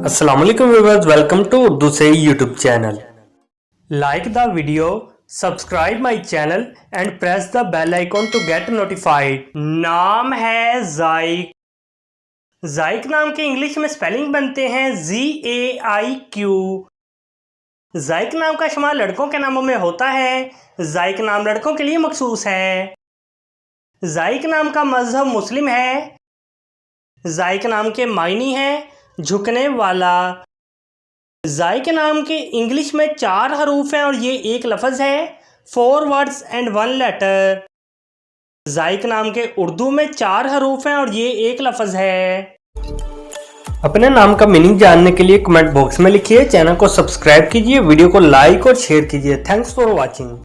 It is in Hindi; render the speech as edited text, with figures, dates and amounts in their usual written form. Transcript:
अस्सलाम वालेकुम व्यूअर्स, वेलकम टू उर्दू से YouTube channel. Like the video, subscribe my channel and press the bell icon to get notified. नाम है ज़ाइक। ज़ाइक नाम के इंग्लिश में स्पेलिंग बनते हैं ZAIQ। ज़ाइक नाम का शुमार लड़कों के नामों में होता है। ज़ाइक नाम लड़कों के लिए मखसूस है। ज़ाइक नाम का मजहब मुस्लिम है। ज़ाइक नाम के मायनी हैं झुकने वाला। ज़ाइक नाम के इंग्लिश में 4 हरूफ हैं और ये एक लफ्ज़ है। 4 वर्ड्स एंड 1 लेटर। ज़ाइक नाम के उर्दू में 4 हरूफ हैं और ये एक लफ्ज़ है। अपने नाम का मीनिंग जानने के लिए कमेंट बॉक्स में लिखिए। चैनल को सब्सक्राइब कीजिए, वीडियो को लाइक और शेयर कीजिए। Thanks for watching.